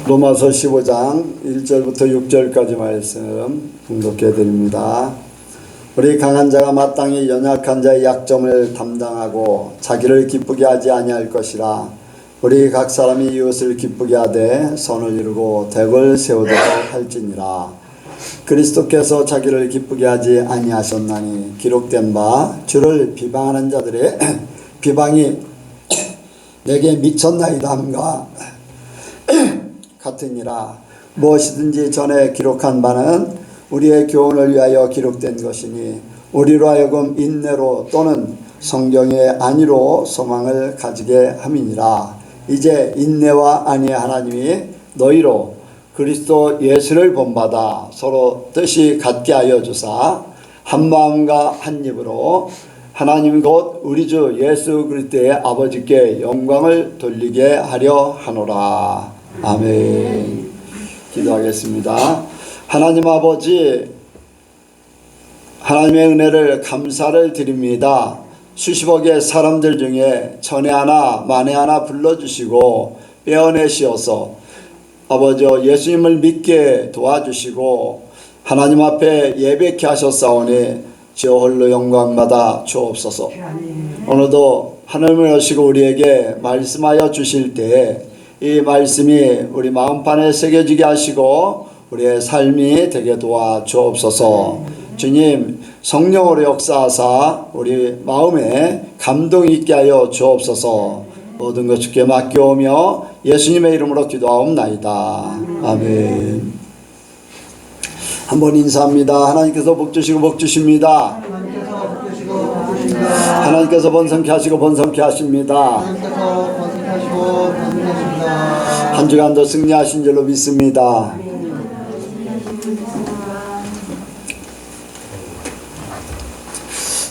로마서 15장 1절부터 6절까지 말씀 봉독해 드립니다. 우리 강한 자가 마땅히 연약한 자의 약점을 담당하고 자기를 기쁘게 하지 아니할 것이라. 우리 각 사람이 이웃을 기쁘게 하되 선을 이루고 덕을 세우도록 할지니라. 그리스도께서 자기를 기쁘게 하지 아니하셨나니 기록된 바 주를 비방하는 자들의 비방이 내게 미쳤나이다 함과 같으니라. 무엇이든지 전에 기록한 바는 우리의 교훈을 위하여 기록된 것이니 우리로 하여금 인내로 또는 성경의 안위로 소망을 가지게 함이니라. 이제 인내와 안위의 하나님이 너희로 그리스도 예수를 본받아 서로 뜻이 같게 하여 주사 한 마음과 한 입으로 하나님 곧 우리 주 예수 그리스도의 아버지께 영광을 돌리게 하려 하노라. 아멘. 기도하겠습니다. 하나님 아버지, 하나님의 은혜를 감사를 드립니다. 수십억의 사람들 중에 전에 하나 만에 하나 불러주시고 빼어내시어서 아버지 예수님을 믿게 도와주시고 하나님 앞에 예배케 하셨사오니 주 홀로 영광받아 주옵소서. 오늘도 하나님을 오시고 우리에게 말씀하여 주실 때에 이 말씀이 우리 마음판에 새겨지게 하시고 우리의 삶이 되게 도와 주옵소서. 주님, 성령으로 역사하사 우리 마음에 감동 있게 하여 주옵소서. 모든 것 주께 맡겨오며 예수님의 이름으로 기도하옵나이다. 아멘. 한번 인사합니다. 하나님께서 복 주시고 복 주십니다. 하나님께서 번성케 하시고 번성케 하십니다. 한 주간도 승리하신 줄로 믿습니다.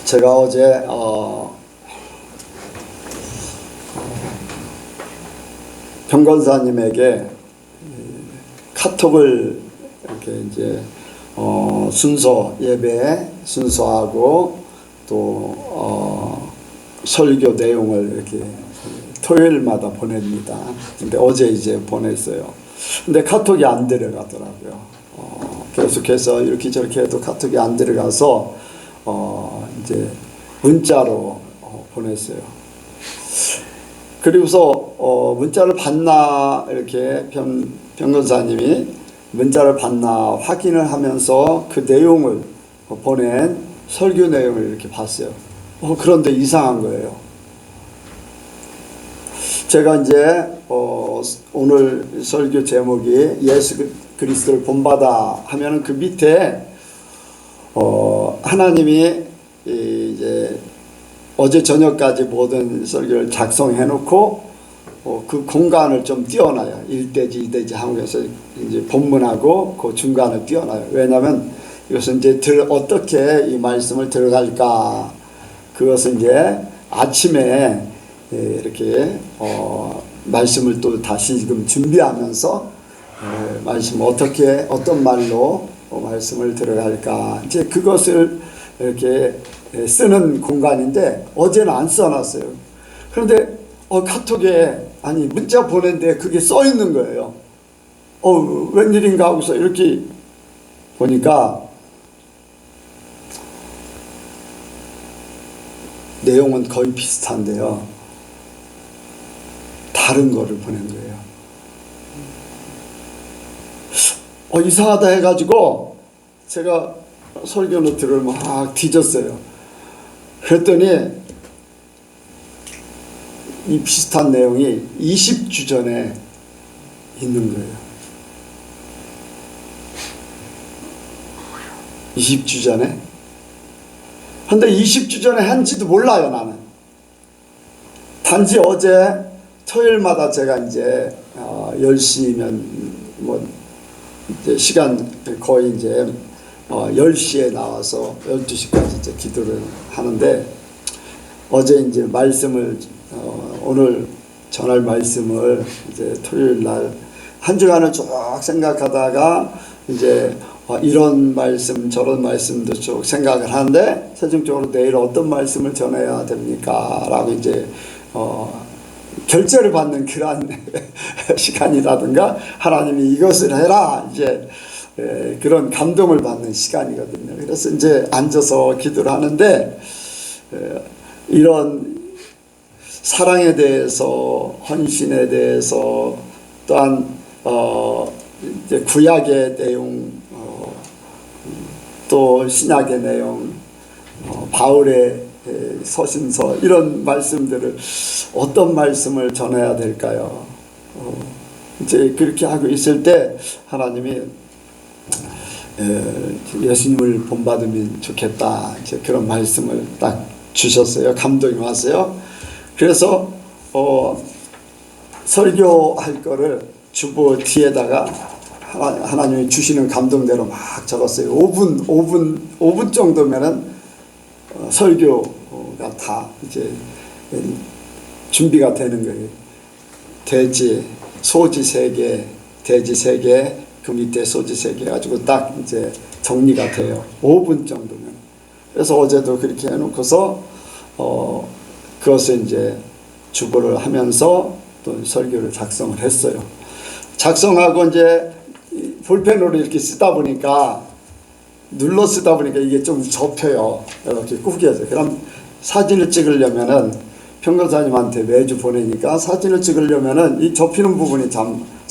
제가 어제 평권사님에게 카톡을 이렇게 이제 순서 예배 순서하고 또 설교 내용을 이렇게 토요일마다 보냅니다. 근데 어제 이제 보냈어요. 근데 카톡이 안 들어가더라고요. 계속해서 이렇게 저렇게 해도 카톡이 안 들어가서 이제 문자로 보냈어요. 그리고서 문자를 받나 이렇게 평권사님이 문자를 받나 확인을 하면서 그 내용을 보낸 설교 내용을 이렇게 봤어요. 그런데 이상한 거예요. 제가 이제 오늘 설교 제목이 예수 그리스도를 본받아 하면은 그 밑에 하나님이 이제 어제 저녁까지 모든 설교를 작성해 놓고 그 공간을 좀 띄워놔요. 1대지 2대지 한국에서 이제 본문하고 그 중간을 띄워놔요. 왜냐하면 이것은 이제 어떻게 이 말씀을 들어갈까, 그것은 이제 아침에 이렇게 말씀을 또 다시 지금 준비하면서 말씀 어떻게 어떤 말로 말씀을 들어갈까, 이제 그것을 이렇게 쓰는 공간인데 어제는 안 써놨어요. 그런데 카톡에 아니 문자 보낸데 그게 써 있는 거예요. 웬일인가 하고서 이렇게 보니까 내용은 거의 비슷한데요, 다른 거를 보낸 거예요. 이상하다 해가지고 제가 설교 노트를 막 뒤졌어요. 그랬더니 이 비슷한 내용이 20주 전에 있는 거예요. 20주 전에? 근데 20주 전에 한지도 몰라요, 나는. 단지 어제 토요일마다 제가 이제 10시면 뭐 이제 시간 거의 이제 10시에 나와서 12시까지 이제 기도를 하는데, 어제 이제 말씀을 오늘 전할 말씀을 이제 토요일 날 한 주간을 쭉 생각하다가 이제 이런 말씀 저런 말씀도 쭉 생각을 하는데, 최종적으로 내일 어떤 말씀을 전해야 됩니까? 라고 이제 결제를 받는 그러한 시간이라든가 하나님이 이것을 해라 이제 그런 감동을 받는 시간이거든요. 그래서 이제 앉아서 기도를 하는데 이런 사랑에 대해서 헌신에 대해서 또한 이제 구약의 내용 또 신약의 내용 바울의 서신서 이런 말씀들을 어떤 말씀을 전해야 될까요? 이제 그렇게 하고 있을 때 하나님이 예수님을 본받으면 좋겠다 이제 그런 말씀을 딱 주셨어요. 감동이 왔어요. 그래서 설교할 거를 주보 뒤에다가 하나님이 주시는 감동대로 막 적었어요. 5분 정도면은 설교가 다 이제 준비가 되는 거예요. 돼지, 소지 3개, 돼지 3개, 그 밑에 소지 3개 가지고 딱 이제 정리가 돼요. 5분 정도면. 그래서 어제도 그렇게 해놓고서 그것을 이제 주보를 하면서 또 설교를 작성을 했어요. 작성하고 이제 볼펜으로 이렇게 쓰다 보니까 눌러 쓰다 보니까 이게 좀 접혀요. 이렇게 구겨져요. 그럼 사진을 찍으려면은 평강사님한테 매주 보내니까 사진을 찍으려면은 이 접히는 부분이 잘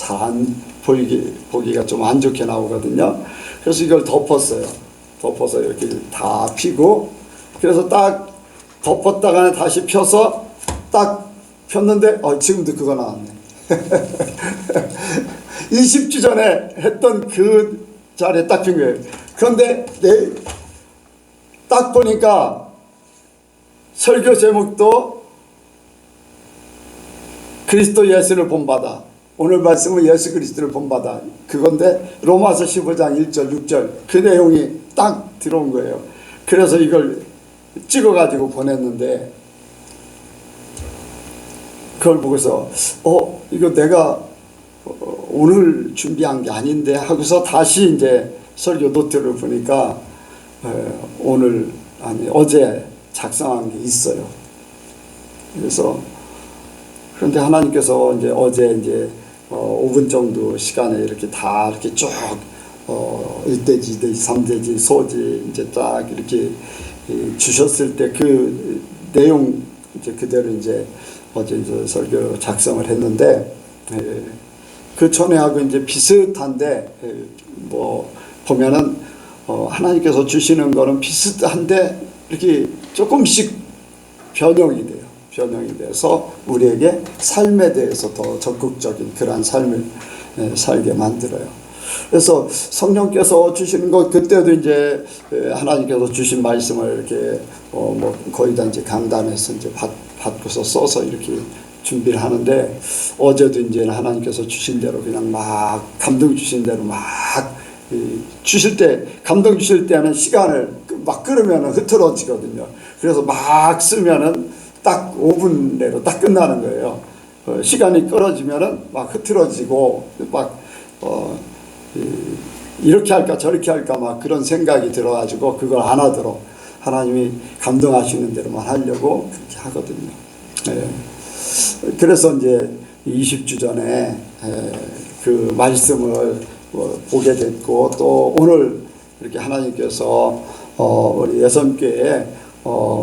안 보기가 좀 안 좋게 나오거든요. 그래서 이걸 덮었어요. 덮어서 이렇게 다 피고 그래서 딱 덮었다가 다시 펴서 딱 폈는데 지금도 그거 나왔네. 20주 전에 했던 그 자리에 딱 핀 거예요. 그런데 딱 보니까 설교 제목도 그리스도 예수를 본받아. 오늘 말씀은 예수 그리스도를 본받아. 그건데 로마서 15장 1절 6절 그 내용이 딱 들어온 거예요. 그래서 이걸 찍어가지고 보냈는데 그걸 보고서 이거 내가 오늘 준비한 게 아닌데 하고서 다시 이제 설교 노트를 보니까 어제 작성한 게 있어요. 그래서 그런데 하나님께서 이제 어제 이제 5분 정도 시간에 이렇게 다 이렇게 쭉 1대지, 2대지, 3대지, 소지 이제 딱 이렇게 주셨을 때 그 내용 이제 그대로 이제 어제 이제 설교 작성을 했는데 그 전에하고 이제 비슷한데 뭐 보면은 하나님께서 주시는 거는 비슷한데 이렇게 조금씩 변형이 돼요. 변형이 돼서 우리에게 삶에 대해서 더 적극적인 그러한 삶을 살게 만들어요. 그래서 성령께서 주시는 것 그때도 이제 하나님께서 주신 말씀을 이렇게 뭐 거의 다 이제 강단에서 이제 받고서 써서 이렇게 준비를 하는데 어제도 이제 하나님께서 주신 대로 그냥 막 감동 주신 대로 막 주실 때 감동 주실 때는 시간을 막 끌으면 흐트러지거든요. 그래서 막 쓰면은 딱 5분 내로 딱 끝나는 거예요. 시간이 끌어지면은 막 흐트러지고 막 이렇게 할까 저렇게 할까 막 그런 생각이 들어가지고 그걸 안 하도록 하나님이 감동하시는 대로만 하려고 그렇게 하거든요. 그래서 이제 20주 전에 그 말씀을 보게 됐고 또 오늘 이렇게 하나님께서 우리 예선교회에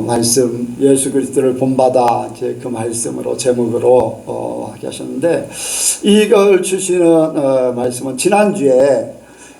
말씀 예수 그리스도를 본받아 이제 그 말씀으로 제목으로 하게 하셨는데 이걸 주시는 말씀은 지난주에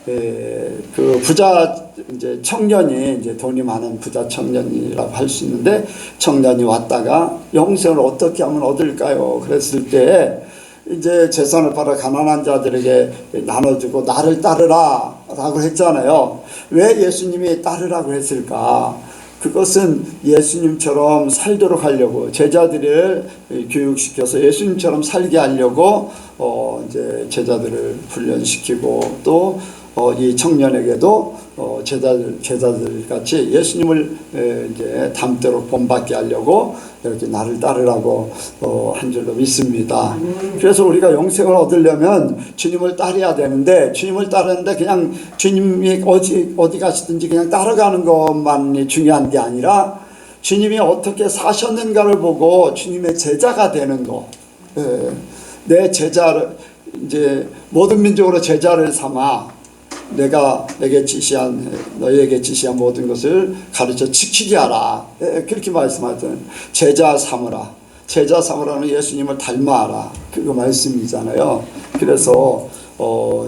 그 부자 이제 청년이 이제 돈이 많은 부자 청년이라고 할 수 있는데 청년이 왔다가 영생을 어떻게 하면 얻을까요? 그랬을 때 이제 재산을 팔아 가난한 자들에게 나눠주고 나를 따르라 라고 했잖아요. 왜 예수님이 따르라고 했을까? 그것은 예수님처럼 살도록 하려고 제자들을 교육시켜서 예수님처럼 살게 하려고 이제 제자들을 훈련시키고 또 이 청년에게도 제자들 같이 예수님을 이제 닮도록 본받게 하려고 이렇게 나를 따르라고 한 줄로 믿습니다. 그래서 우리가 영생을 얻으려면 주님을 따라야 되는데 주님을 따르는데 그냥 주님이 어디 가시든지 그냥 따라가는 것만이 중요한 게 아니라 주님이 어떻게 사셨는가를 보고 주님의 제자가 되는 거 내 제자를 이제 모든 민족으로 제자를 삼아 내가 너에게 지시한 모든 것을 가르쳐 지키게 하라. 그렇게 말씀하던 제자 삼으라는 예수님을 닮아라. 그거 말씀이잖아요. 그래서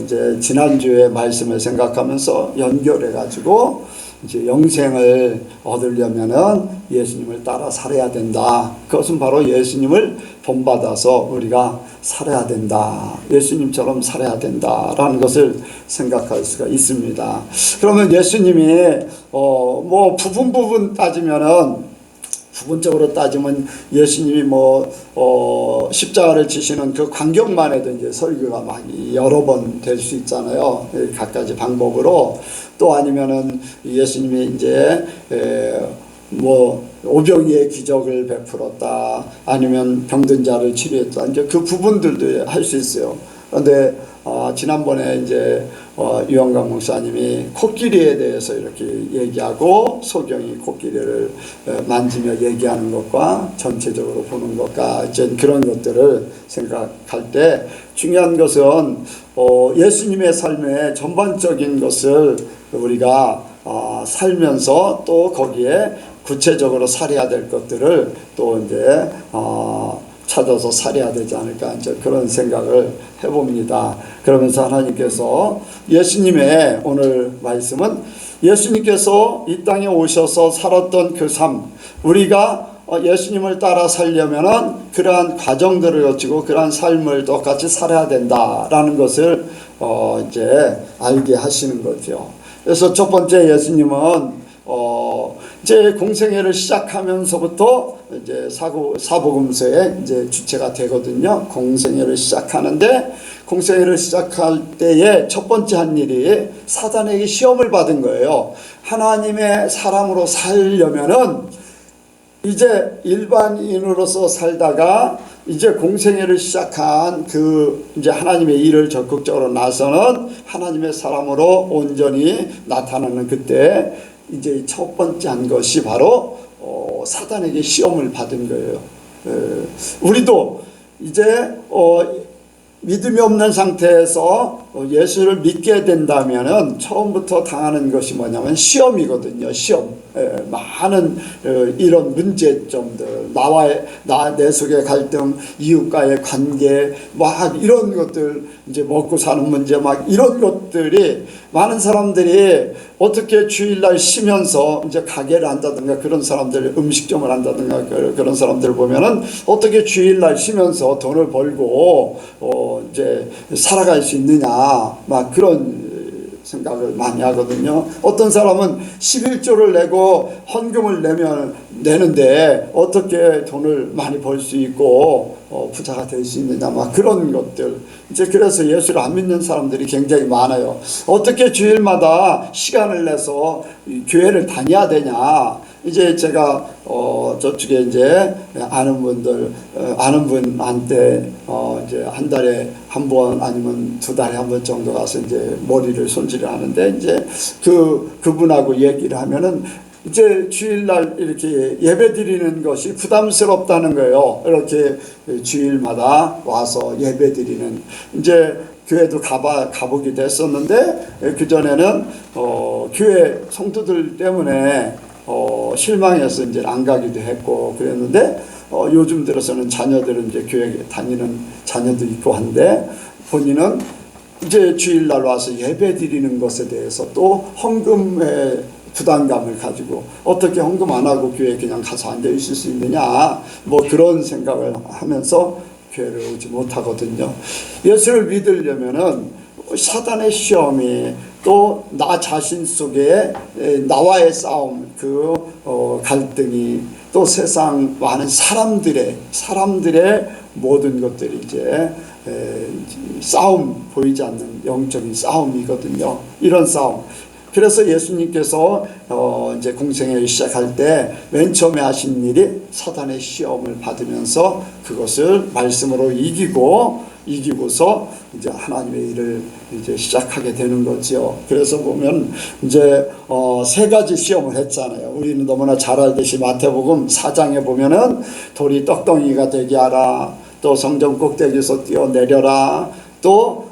이제 지난주에 말씀을 생각하면서 연결해 가지고 이제 영생을 얻으려면은 예수님을 따라 살아야 된다. 그것은 바로 예수님을 본받아서 우리가 살아야 된다. 예수님처럼 살아야 된다라는 것을 생각할 수가 있습니다. 그러면 예수님이 뭐 부분 따지면은 부분적으로 따지면 예수님이 십자가를 지시는 그 광경만 해도 이제 설교가 막 여러 번 될 수 있잖아요. 각가지 방법으로. 또 아니면은 예수님이 이제 오병이의 기적을 베풀었다. 아니면 병든 자를 치료했다. 이제 그 부분들도 할 수 있어요. 그런데 지난번에 이제 유영강 목사님이 코끼리에 대해서 이렇게 얘기하고 소경이 코끼리를 만지며 얘기하는 것과 전체적으로 보는 것과 이제 그런 것들을 생각할 때 중요한 것은 예수님의 삶의 전반적인 것을 우리가 살면서 또 거기에 구체적으로 살아야 될 것들을 또 이제 찾아서 살아야 되지 않을까 이제 그런 생각을 해봅니다. 그러면서 하나님께서 예수님의 오늘 말씀은 예수님께서 이 땅에 오셔서 살았던 그 삶, 우리가 예수님을 따라 살려면은 그러한 과정들을 거치고 그러한 삶을 똑같이 살아야 된다라는 것을 이제 알게 하시는 거죠. 그래서 첫 번째 예수님은 이제 공생애를 시작하면서부터 이제 사복음서의 이제 주체가 되거든요. 공생애를 시작하는데 공생애를 시작할 때에 첫 번째 한 일이 사단에게 시험을 받은 거예요. 하나님의 사람으로 살려면은 이제 일반인으로서 살다가 이제 공생애를 시작한 그 이제 하나님의 일을 적극적으로 나서는 하나님의 사람으로 온전히 나타나는 그때 이제 첫 번째 한 것이 바로 사단에게 시험을 받은 거예요. 우리도 이제 믿음이 없는 상태에서 예수를 믿게 된다면은 처음부터 당하는 것이 뭐냐면 시험이거든요. 시험. 많은 이런 문제점들, 내 속의 갈등, 이웃과의 관계, 막 이런 것들, 이제 먹고 사는 문제, 막 이런 것들이 많은 사람들이 어떻게 주일날 쉬면서 이제 가게를 한다든가 그런 사람들, 음식점을 한다든가 그런 사람들을 보면은 어떻게 주일날 쉬면서 돈을 벌고 이제 살아갈 수 있느냐, 막 그런 생각을 많이 하거든요. 어떤 사람은 11조를 내고 헌금을 내는데 어떻게 돈을 많이 벌 수 있고 부자가 될 수 있느냐, 막 그런 것들. 이제 그래서 예수를 안 믿는 사람들이 굉장히 많아요. 어떻게 주일마다 시간을 내서 교회를 다녀야 되냐. 이제 제가 저쪽에 이제 아는 분한테 이제 한 달에 한 번 아니면 두 달에 한 번 정도 가서 이제 머리를 손질을 하는데 이제 그분하고 얘기를 하면은 이제 주일날 이렇게 예배 드리는 것이 부담스럽다는 거예요. 이렇게 주일마다 와서 예배 드리는, 이제 교회도 가보기도 했었는데 그전에는 교회 성도들 때문에 실망해서 이제 안 가기도 했고 그랬는데 요즘 들어서는 자녀들은 이제 교회 다니는 자녀도 있고 한데 본인은 이제 주일날 와서 예배 드리는 것에 대해서 또 헌금의 부담감을 가지고 어떻게 헌금 안 하고 교회에 그냥 가서 앉아 있을 수 있느냐, 뭐 그런 생각을 하면서 교회를 오지 못하거든요. 예수를 믿으려면은 사단의 시험이 또 나 자신 속에 나와의 싸움, 그 갈등이 또 세상 많은 사람들의 모든 것들이 이제 싸움, 보이지 않는 영적인 싸움이거든요. 이런 싸움. 그래서 예수님께서 이제 공생애를 시작할 때 맨 처음에 하신 일이 사단의 시험을 받으면서 그것을 말씀으로 이기고서 이제 하나님의 일을 이제 시작하게 되는 거죠. 그래서 보면 이제 세 가지 시험을 했잖아요. 우리는 너무나 잘 알듯이 마태복음 4장에 보면은 돌이 떡덩이가 되게 하라, 또 성전 꼭대기에서 뛰어내려라. 또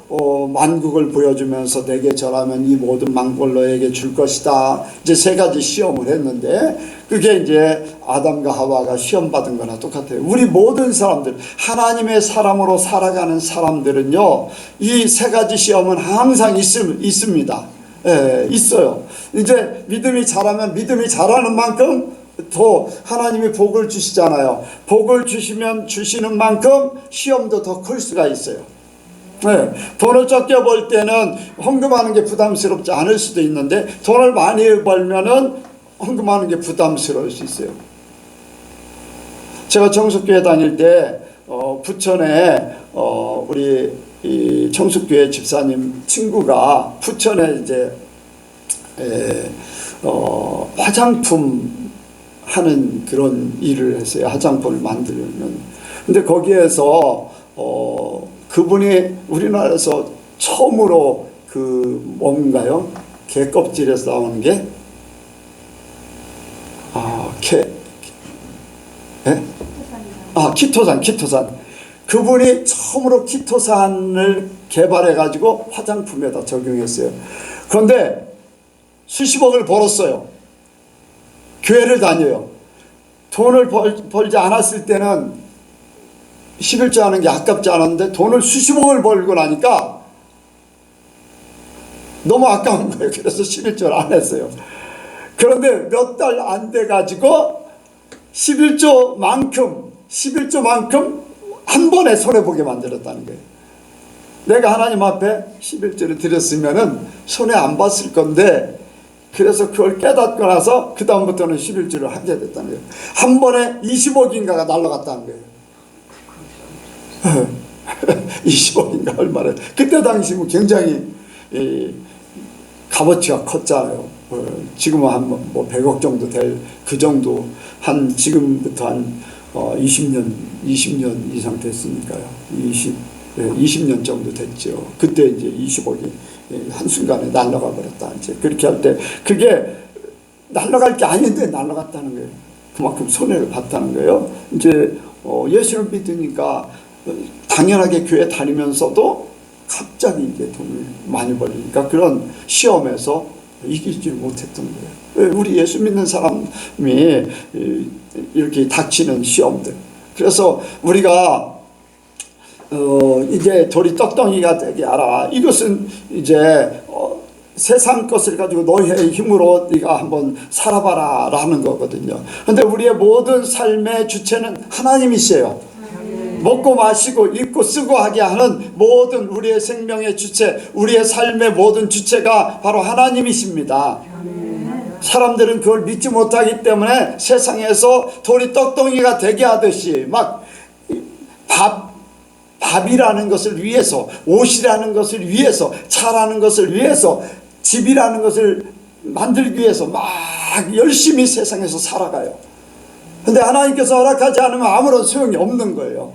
만국을 보여주면서 내게 절하면 이 모든 만국을 너에게 줄 것이다. 이제 세 가지 시험을 했는데 그게 이제 아담과 하와가 시험 받은 거나 똑같아요. 우리 모든 사람들, 하나님의 사람으로 살아가는 사람들은요, 이 세 가지 시험은 항상 있습니다. 예, 있어요. 이제 믿음이 자라면 믿음이 자라는 만큼 더 하나님이 복을 주시잖아요. 복을 주시는 만큼 시험도 더 클 수가 있어요. 네, 돈을 적게 벌 때는 헌금하는 게 부담스럽지 않을 수도 있는데 돈을 많이 벌면은 헌금하는 게 부담스러울 수 있어요. 제가 청숙교회 다닐 때 부천에 우리 이 청숙교회 집사님 친구가 부천에 이제 화장품 하는 그런 일을 했어요. 화장품을 만들면. 근데 거기에서 그분이 우리나라에서 처음으로 그 뭔가요? 개 껍질에서 나오는 게 키토산. 그분이 처음으로 키토산을 개발해 가지고 화장품에다 적용했어요. 그런데 수십억을 벌었어요. 교회를 다녀요. 돈을 벌지 않았을 때는 11조 하는 게 아깝지 않았는데 돈을 수십억을 벌고 나니까 너무 아까운 거예요. 그래서 11조를 안 했어요. 그런데 몇 달 안 돼 가지고 11조만큼 한 번에 손해보게 만들었다는 거예요. 내가 하나님 앞에 11조를 드렸으면은 손해 안 봤을 건데, 그래서 그걸 깨닫고 나서 그 다음부터는 11조를 하게 됐다는 거예요. 한 번에 20억인가가 날라갔다는 거예요. 20억인가 얼마나. 그때 당시면 굉장히 값어치가 컸잖아요. 지금은 한 100억 정도 될 그 정도, 한 지금부터 한 20년 이상 됐으니까요. 20년 정도 됐죠. 그때 이제 20억이 한순간에 날아가 버렸다. 이제 그렇게 할 때 그게 날아갈 게 아닌데 날아갔다는 거예요. 그만큼 손해를 봤다는 거예요. 이제 예수를 믿으니까 당연하게 교회 다니면서도 갑자기 이제 돈을 많이 벌리니까 그런 시험에서 이기지 못했던 거예요. 우리 예수 믿는 사람이 이렇게 닥치는 시험들. 그래서 우리가 이제 돌이 떡덩이가 되게 하라. 이것은 이제 세상 것을 가지고 너의 힘으로 네가 한번 살아봐라 라는 거거든요. 그런데 우리의 모든 삶의 주체는 하나님이세요. 먹고 마시고 입고 쓰고 하게 하는 모든 우리의 생명의 주체, 우리의 삶의 모든 주체가 바로 하나님이십니다. 사람들은 그걸 믿지 못하기 때문에 세상에서 돌이 떡덩이가 되게 하듯이 막 밥이라는 것을 위해서, 옷이라는 것을 위해서, 차라는 것을 위해서, 집이라는 것을 만들기 위해서 막 열심히 세상에서 살아가요. 근데 하나님께서 허락하지 않으면 아무런 소용이 없는 거예요.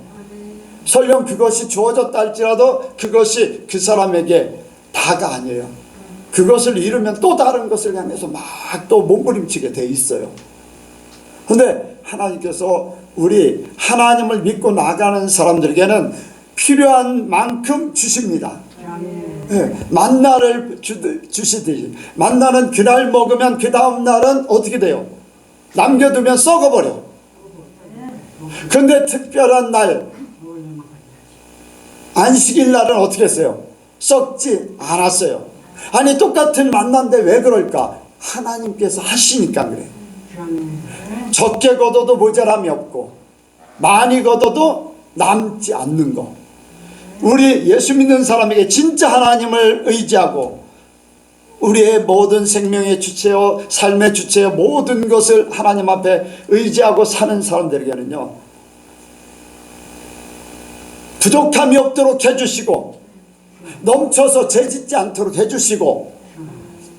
설령 그것이 주어졌다 할지라도 그것이 그 사람에게 다가 아니에요. 그것을 잃으면 또 다른 것을 향해서 막 또 몸부림치게 돼 있어요. 근데 하나님께서 우리 하나님을 믿고 나가는 사람들에게는 필요한 만큼 주십니다. 네, 만나를 주시듯이. 만나는 그날 먹으면 그 다음 날은 어떻게 돼요? 남겨두면 썩어버려. 그런데 특별한 날, 안식일 날은 어떻게 했어요? 썩지 않았어요. 아니 똑같은 만난데 왜 그럴까? 하나님께서 하시니까 그래. 적게 걷어도 모자람이 없고 많이 걷어도 남지 않는 거. 우리 예수 믿는 사람에게 진짜 하나님을 의지하고 우리의 모든 생명의 주체요 삶의 주체요 모든 것을 하나님 앞에 의지하고 사는 사람들에게는요, 부족함이 없도록 해주시고 넘쳐서 재짓지 않도록 해주시고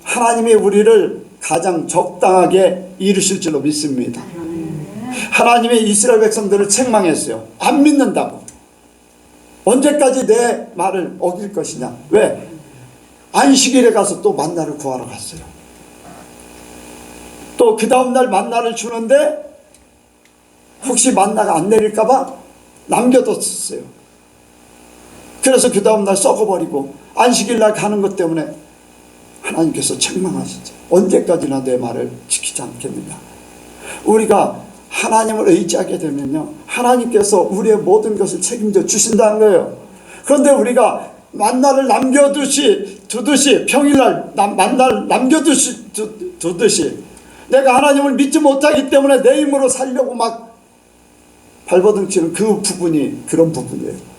하나님이 우리를 가장 적당하게 이루실 줄로 믿습니다. 하나님이 이스라엘 백성들을 책망했어요. 안 믿는다고. 언제까지 내 말을 어길 것이냐. 왜? 안식일에 가서 또 만나를 구하러 갔어요. 또 그 다음날 만나를 주는데 혹시 만나가 안 내릴까 봐 남겨뒀었어요. 그래서 그 다음날 썩어버리고 안식일날 가는 것 때문에 하나님께서 책망하시죠. 언제까지나 내 말을 지키지 않겠느냐. 우리가 하나님을 의지하게 되면요, 하나님께서 우리의 모든 것을 책임져 주신다는 거예요. 그런데 우리가 만나를 두듯이 평일날 만나를 두듯이 내가 하나님을 믿지 못하기 때문에 내 힘으로 살려고 막 발버둥치는 그 부분이 그런 부분이에요.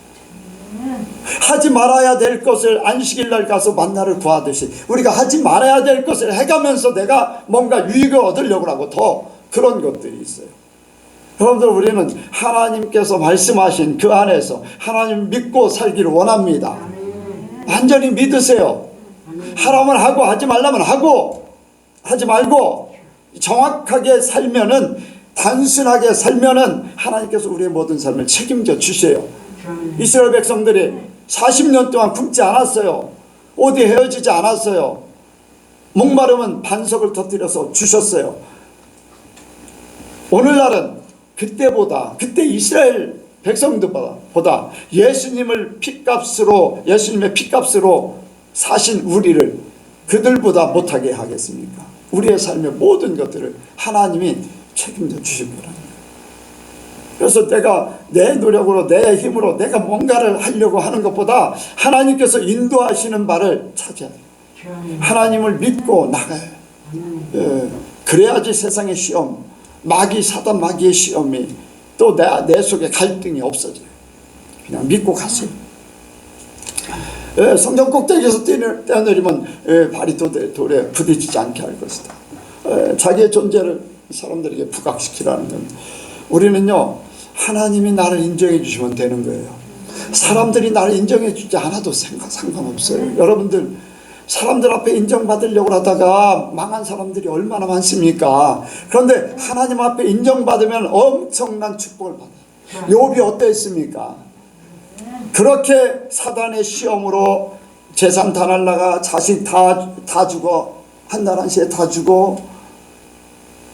하지 말아야 될 것을 안식일날 가서 만나를 구하듯이 우리가 하지 말아야 될 것을 해가면서 내가 뭔가 유익을 얻으려고 하고 더 그런 것들이 있어요. 여러분들, 우리는 하나님께서 말씀하신 그 안에서 하나님 믿고 살기를 원합니다. 완전히 믿으세요. 하라면 하고 하지 말라면 하고 하지 말고 정확하게 살면은, 단순하게 살면은 하나님께서 우리의 모든 삶을 책임져 주세요. 이스라엘 백성들이 40년 동안 굶지 않았어요. 어디 헤어지지 않았어요. 목마르면 반석을 터뜨려서 주셨어요. 오늘날은 그때 이스라엘 백성들보다 예수님의 핏값으로 사신 우리를 그들보다 못하게 하겠습니까? 우리의 삶의 모든 것들을 하나님이 책임져 주실 거랍니다. 그래서 내가 내 노력으로 내 힘으로 내가 뭔가를 하려고 하는 것보다 하나님께서 인도하시는 바를 찾아야 돼요. 하나님을 믿고 나가요. 그래야지 세상의 시험, 사단 마귀의 시험이 또 내 속에 갈등이 없어져요. 그냥 믿고 가세요. 성경 꼭대기에서 뛰어내리면 발이 돌에 부딪히지 않게 할 것이다. 자기의 존재를 사람들에게 부각시키라는 건, 우리는요, 하나님이 나를 인정해 주시면 되는 거예요. 사람들이 나를 인정해 주지 않아도 상관없어요. 여러분들, 사람들 앞에 인정받으려고 하다가 망한 사람들이 얼마나 많습니까? 그런데 하나님 앞에 인정받으면 엄청난 축복을 받아요. 욥이 어땠습니까? 그렇게 사단의 시험으로 재산 다 날라가, 자식 다 죽어, 한 달 한시에 다 죽어,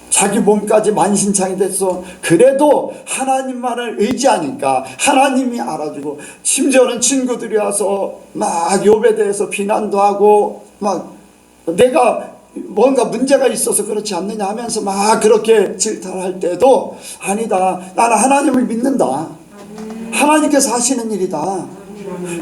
자기 몸까지 만신창이 됐어. 그래도 하나님만을 의지하니까 하나님이 알아주고, 심지어는 친구들이 와서 막 욥에 대해서 비난도 하고, 막 내가 뭔가 문제가 있어서 그렇지 않느냐 하면서 막 그렇게 질타를 할 때도, 아니다, 나는 하나님을 믿는다, 하나님께서 하시는 일이다,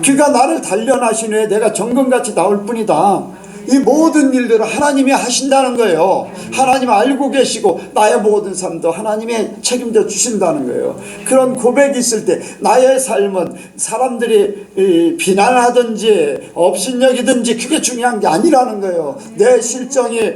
그가 나를 단련하신 후에 내가 정금같이 나올 뿐이다, 이 모든 일들을 하나님이 하신다는 거예요. 하나님 알고 계시고 나의 모든 삶도 하나님이 책임져 주신다는 거예요. 그런 고백이 있을 때 나의 삶은 사람들이 비난하든지 업신여기든지 그게 중요한 게 아니라는 거예요. 내 실정이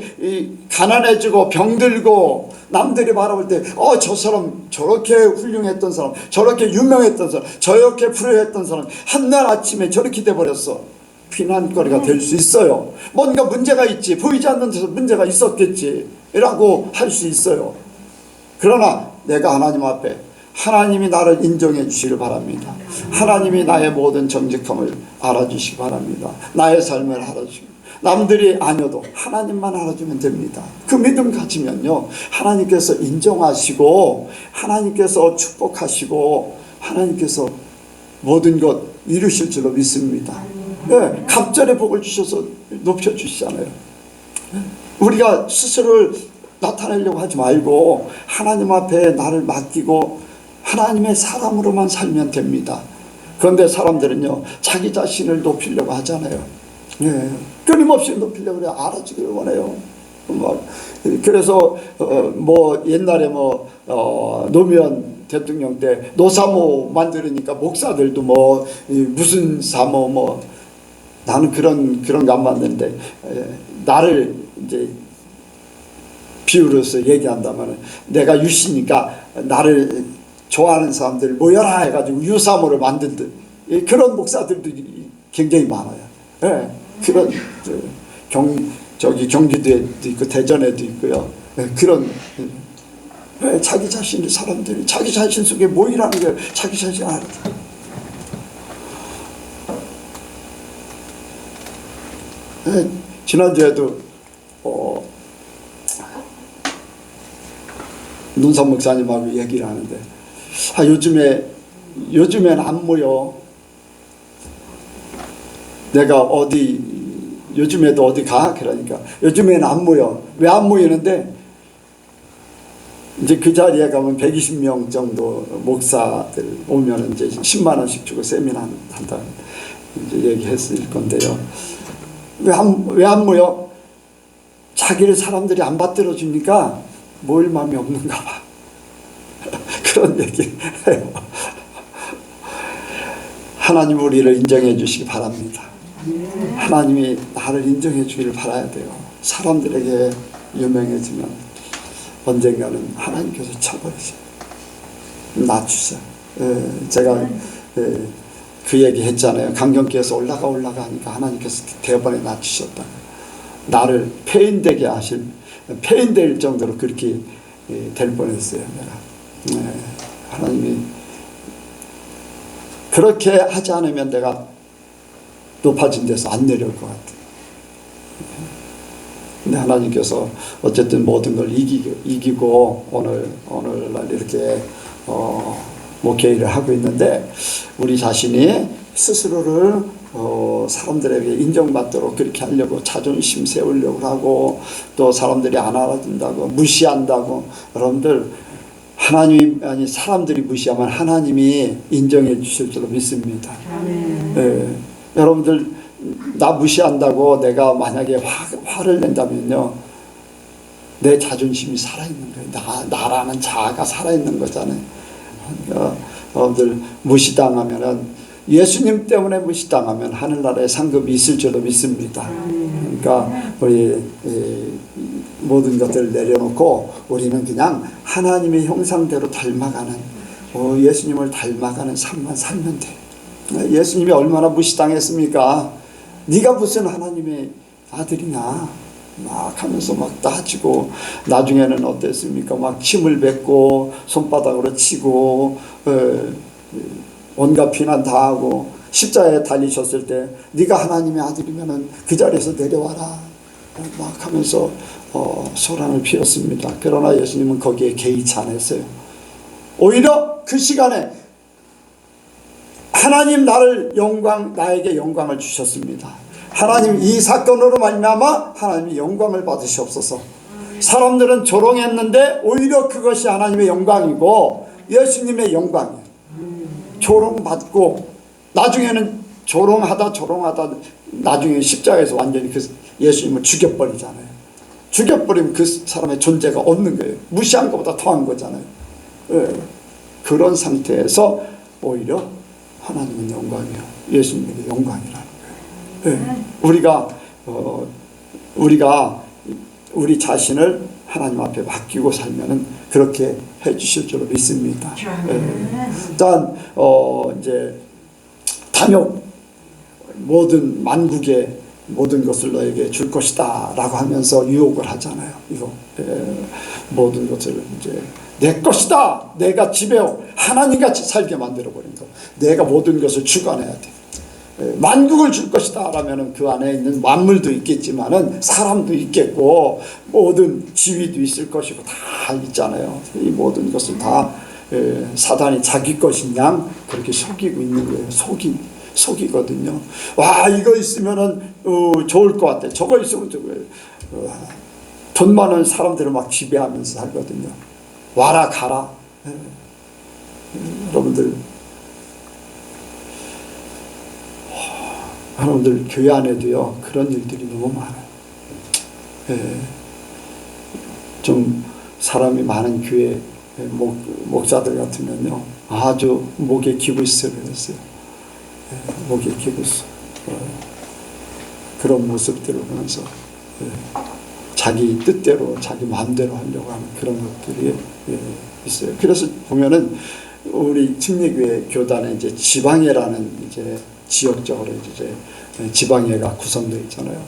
가난해지고 병들고 남들이 바라볼 때 저 사람 저렇게 훌륭했던 사람, 저렇게 유명했던 사람, 저렇게 프로했던 사람 한날 아침에 저렇게 돼버렸어. 비난거리가 될 수 있어요. 뭔가 문제가 있지, 보이지 않는 데서 문제가 있었겠지 라고 할 수 있어요. 그러나 내가 하나님 앞에, 하나님이 나를 인정해 주시길 바랍니다. 하나님이 나의 모든 정직함을 알아주시기 바랍니다. 나의 삶을 알아주시고, 남들이 아니어도 하나님만 알아주면 됩니다. 그 믿음 가지면요, 하나님께서 인정하시고 하나님께서 축복하시고 하나님께서 모든 것 이루실 줄로 믿습니다. 갑절의 복을 주셔서 높여주시잖아요. 우리가 스스로를 나타내려고 하지 말고 하나님 앞에 나를 맡기고 하나님의 사람으로만 살면 됩니다. 그런데 사람들은요, 자기 자신을 높이려고 하잖아요. 끊임없이 높이려고 그래. 알아주기를 원해요. 그래서 옛날에 노무현 대통령 때 노사모 만들으니까 목사들도 무슨 사모 나는 그런 거 안 맞는데, 나를 이제 비유로서 얘기한다면, 내가 유씨니까 나를 좋아하는 사람들 모여라 해가지고 유사모를 만든 그런 목사들도 굉장히 많아요. 그런 경기도에도 있고 대전에도 있고요. 그런 자기 자신을, 사람들이 자기 자신 속에 모이라는 거예요. 자기 자신 알아. 지난주에도 눈산 목사님하고 얘기를 하는데, 요즘에 요즘엔 안 모여. 내가 요즘에도 어디 가? 그러니까 요즘에는 안 모여. 왜 안 모이는데 이제 그 자리에 가면 120명 정도 목사들 오면 이제 10만 원씩 주고 세미나 한다 이제 얘기했을 건데요. 왜 안 모여? 자기를 사람들이 안 받들어 주니까 모일 마음이 없는가 봐. 그런 얘기 해요. 하나님 우리를 인정해 주시기 바랍니다. 하나님이 나를 인정해 주기를 바라야 돼요. 사람들에게 유명해지면 언젠가는 하나님께서 쳐버리세요. 낮추세요. 제가 그 얘기 했잖아요. 강경기에서 올라가 하니까 하나님께서 대번에 낮추셨다. 나를 폐인될 정도로 그렇게 될 뻔했어요. 내가. 하나님이 그렇게 하지 않으면 내가 높아진 데서 안 내려올 것 같아요. 근데 하나님께서 어쨌든 모든 걸 이기고 오늘날 이렇게 목회를 하고 있는데, 우리 자신이 스스로를 사람들에게 인정받도록 그렇게 하려고 자존심 세우려고 하고, 또 사람들이 안 알아준다고 무시한다고, 여러분들 사람들이 무시하면 하나님이 인정해 주실 줄로 믿습니다. 여러분들 나 무시한다고 내가 만약에 화를 낸다면요, 내 자존심이 살아있는 거예요. 나라는 자아가 살아있는 거잖아요. 그러니까 여러분들 무시당하면은, 예수님 때문에 무시당하면 하늘나라에 상급이 있을 줄로 믿습니다. 그러니까 우리 모든 것들을 내려놓고 우리는 그냥 하나님의 형상대로 닮아가는, 예수님을 닮아가는 삶만 살면 돼. 예수님이 얼마나 무시당했습니까? 네가 무슨 하나님의 아들이냐 막 하면서 막 따지고, 나중에는 어땠습니까? 막 침을 뱉고 손바닥으로 치고 온갖 비난 다 하고, 십자가에 달리셨을 때 네가 하나님의 아들이면은 그 자리에서 내려와라 막 하면서 소란을 피웠습니다. 그러나 예수님은 거기에 개의치 않았어요. 오히려 그 시간에 하나님 나에게 영광을 주셨습니다. 하나님 이 사건으로 말미암아 하나님이 영광을 받으시옵소서. 사람들은 조롱했는데 오히려 그것이 하나님의 영광이고 예수님의 영광이에요. 조롱받고 나중에는 조롱하다 나중에 십자가에서 완전히 그 예수님을 죽여버리잖아요. 죽여버리면 그 사람의 존재가 없는 거예요. 무시한 것보다 더한 거잖아요. 그런 상태에서 오히려 하나님은 영광이에요. 예수님에게 영광이라는 거예요. 우리가 우리 자신을 하나님 앞에 맡기고 살면은 그렇게 해주실 줄로 믿습니다. 일단 이제 탐욕, 모든 만국의 모든 것을 너에게 줄 것이다 라고 하면서 유혹을 하잖아요. 이거 모든 것을 이제 내 것이다, 내가 지배하고 하나님같이 살게 만들어버린 거, 내가 모든 것을 주관해야 돼. 만국을 줄 것이다 라면은 그 안에 있는 만물도 있겠지만은 사람도 있겠고 모든 지위도 있을 것이고 다 있잖아요. 이 모든 것을 다 사단이 자기 것인 양 그렇게 속이고 있는 거예요. 속이거든요. 와, 이거 있으면은 좋을 것 같아. 저거 있으면 돈 많은 사람들을 막 지배하면서 살거든요. 와라 가라. 여러분들 교회 안에도요 그런 일들이 너무 많아요. 좀 사람이 많은 교회 목사들 같으면요 아주 목에 기고 있어요. 그랬어요. 목에 기고 있어. 그런 모습들을 보면서 자기 뜻대로 자기 마음대로 하려고 하는 그런 것들이 있어요. 그래서 보면은 우리 침례교회 교단에 이제 지방회라는 이제 지역적으로 이제 지방회가 구성되어 있잖아요.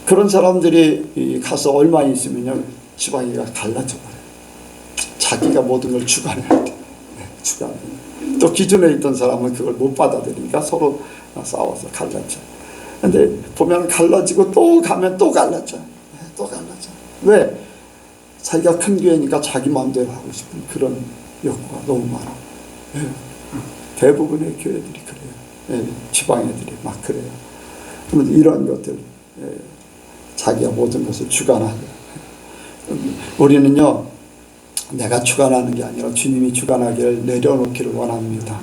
그런 사람들이 가서 얼마 있으면요 지방회가 갈라져 버려요. 자기가 모든 걸 주관해야 돼. 주관. 또 기존에 있던 사람은 그걸 못 받아들이니까 서로 싸워서 갈라져. 근데 보면 갈라지고 또 가면 또 갈라져. 또 갈라져. 왜? 자기가 큰 교회니까 자기 마음대로 하고 싶은 그런 욕구가 너무 많아. 대부분의 교회들이 그래요. 예, 지방 애들이 막 그래요. 그러면 이런 것들, 예, 자기가 모든 것을 주관하고, 우리는요 내가 주관하는 게 아니라 주님이 주관하기를 내려놓기를 원합니다.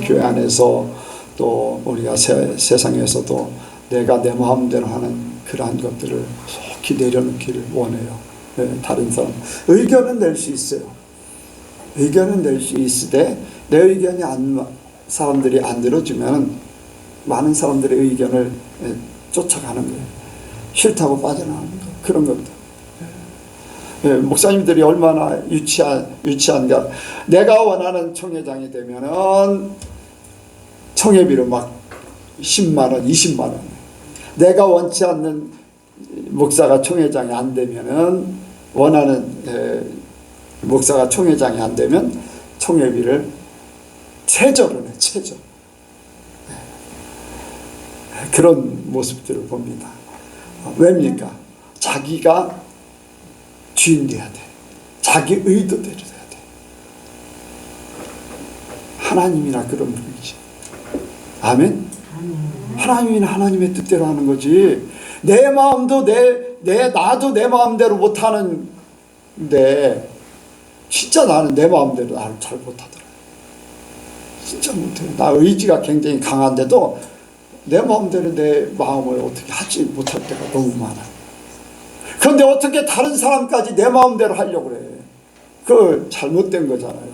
교회 안에서 또 우리가 세상에서도 내가 내 마음대로 하는 그러한 것들을 속히 내려놓기를 원해요. 네, 다른 사람 의견은 낼 수 있어요. 의견은 낼 수 있으되 내 의견이 사람들이 안 들어주면 많은 사람들의 의견을 쫓아가는 거예요. 싫다고 빠져나가는 거, 그런 것들. 목사님들이 얼마나 유치한가. 내가 원하는 총회장이 되면은 총회비로 막 10만원, 20만원. 내가 원치 않는 목사가 총회장이 안 되면은, 원하는 목사가 총회장이 안 되면 총회비를 최저로 내, 최저. 그런 모습들을 봅니다. 왜입니까? 자기가 주인 돼야 돼. 자기 의도대로 돼야 돼. 하나님이나 그런 분이지. 아멘? 하나님이나 하나님의 뜻대로 하는 거지. 내 마음도 나도 내 마음대로 못하는데, 진짜 나는 내 마음대로 나를 잘 못하더라. 진짜 못해. 나 의지가 굉장히 강한데도 내 마음대로 내 마음을 어떻게 하지 못할 때가 너무 많아. 그런데 어떻게 다른 사람까지 내 마음대로 하려고 그래. 그거 잘못된 거잖아요.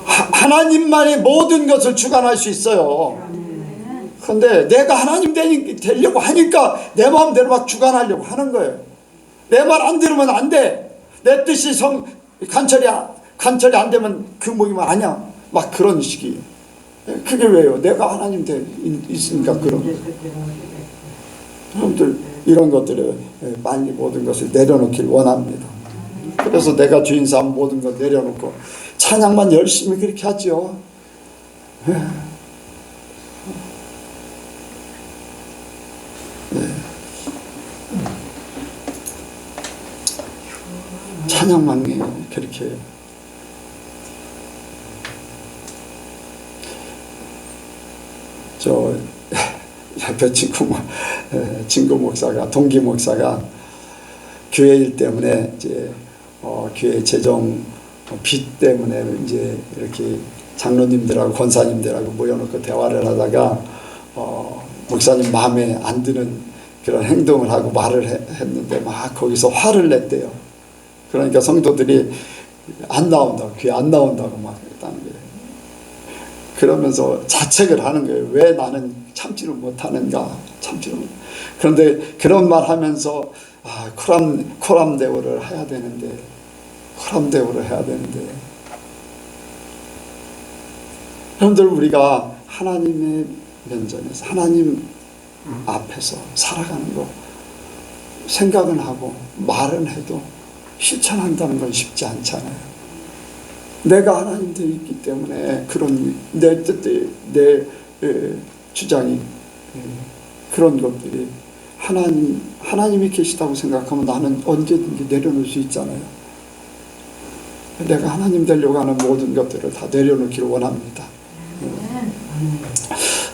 하나님만이 모든 것을 주관할 수 있어요. 그런데 내가 하나님 되려고 하니까 내 마음대로 막 주관하려고 하는 거예요. 내 말 안 들으면 안 돼. 내 뜻이 관철이 안 되면 그 모임은 아니야. 막 그런 식이에요. 그게 왜요? 내가 하나님 있으니까 그런 거예요. 여러분들 이런 것들을 빨리 모든 것을 내려놓길 원합니다. 그래서 내가 주인 삼 모든 걸 내려놓고 찬양만 열심히 그렇게 하죠. 찬양만 그렇게 옆에 친구 목사가, 동기 목사가 교회 일 때문에 이제 교회 재정 빚 때문에 이제 이렇게 장로님들하고 권사님들하고 모여놓고 대화를 하다가 목사님 마음에 안 드는 그런 행동을 하고 말을 했는데 막 거기서 화를 냈대요. 그러니까 성도들이 안 나온다고, 교회 안 나온다고 막 했다는 거예요. 그러면서 자책을 하는 거예요. 왜 나는 참지를 못하는가. 그런데 그런 말 하면서 코람 대우를 해야 되는데 여러분들 우리가 하나님의 면전에서 하나님 앞에서 살아가는 거 생각은 하고 말은 해도 실천한다는 건 쉽지 않잖아요. 내가 하나님 되어 있기 때문에 그런 내 뜻, 내 주장이 그런 것들이 하나님이 계시다고 생각하면 나는 언제든지 내려놓을 수 있잖아요. 내가 하나님 되려고 하는 모든 것들을 다 내려놓기를 원합니다.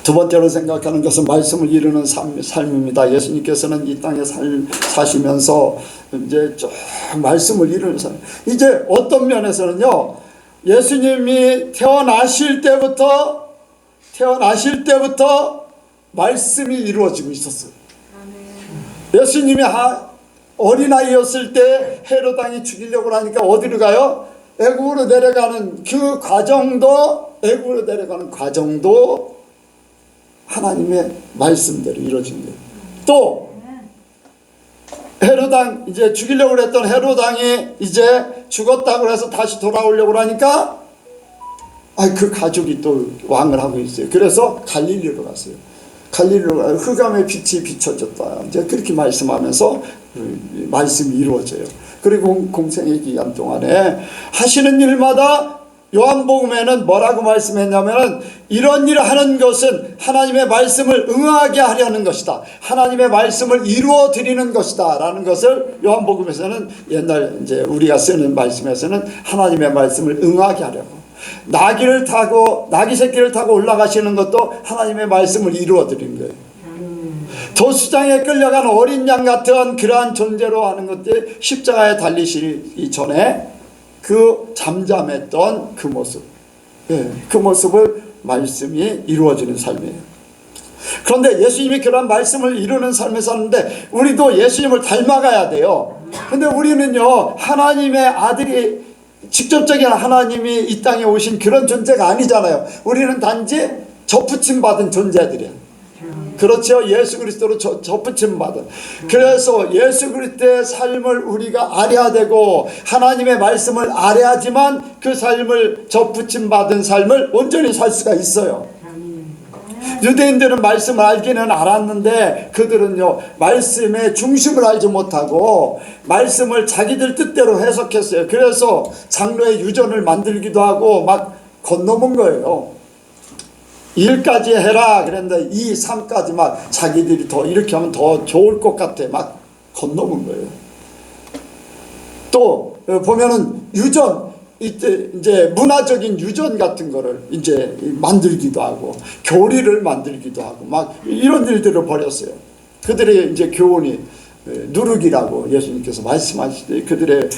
두 번째로 생각하는 것은 말씀을 이루는 삶입니다. 예수님께서는 이 땅에 사시면서 이제 쭉 말씀을 이루는 삶. 이제 어떤 면에서는요, 예수님이 태어나실 때부터 말씀이 이루어지고 있었어요. 예수님이 어린아이였을 때 헤롯 왕이 죽이려고 하니까 어디로 가요? 애굽으로 내려가는 그 과정도, 애굽으로 내려가는 과정도 하나님의 말씀대로 이루어진 거예요. 또 헤롯 왕, 이제 죽이려고 했던 헤롯 왕이 이제 죽었다고 해서 다시 돌아오려고 하니까 그 가족이 또 왕을 하고 있어요. 그래서 갈릴리로 갔어요. 갈릴리로 흑암의 빛이 비춰졌다. 이제 그렇게 말씀하면서 말씀이 이루어져요. 그리고 공생의 기간 동안에 하시는 일마다 요한복음에는 뭐라고 말씀했냐면 이런 일을 하는 것은 하나님의 말씀을 응하게 하려는 것이다. 하나님의 말씀을 이루어 드리는 것이다. 라는 것을 요한복음에서는 옛날 이제 우리가 쓰는 말씀에서는 하나님의 말씀을 응하게 하려고. 나귀 새끼를 타고 올라가시는 것도 하나님의 말씀을 이루어 드린 거예요. 도수장에 끌려간 어린 양 같은 그러한 존재로 하는 것들, 십자가에 달리시기 전에 그 잠잠했던 그 모습, 그 모습을 말씀이 이루어지는 삶이에요. 그런데 예수님이 그런 말씀을 이루는 삶을 사는데 우리도 예수님을 닮아가야 돼요. 근데 우리는요, 하나님의 아들이, 직접적인 하나님이 이 땅에 오신 그런 존재가 아니잖아요. 우리는 단지 접붙임 받은 존재들이에요. 그렇죠. 예수 그리스도로 접붙임 받은. 그래서 예수 그리스도의 삶을 우리가 알아야 되고 하나님의 말씀을 알아야지만 그 삶을, 접붙임 받은 삶을 온전히 살 수가 있어요. 유대인들은 말씀을 알기는 알았는데 그들은요, 말씀의 중심을 알지 못하고 말씀을 자기들 뜻대로 해석했어요. 그래서 장로의 유전을 만들기도 하고 막 건너문 거예요. 1까지 해라 그랬는데 2, 3까지 막 자기들이 더 이렇게 하면 더 좋을 것 같아 막 건너문 거예요. 또 보면은 유전, 이제 문화적인 유전 같은 거를 이제 만들기도 하고 교리를 만들기도 하고 막 이런 일들을 벌였어요. 그들의 이제 교훈이 누룩이라고 예수님께서 말씀하시되 그들의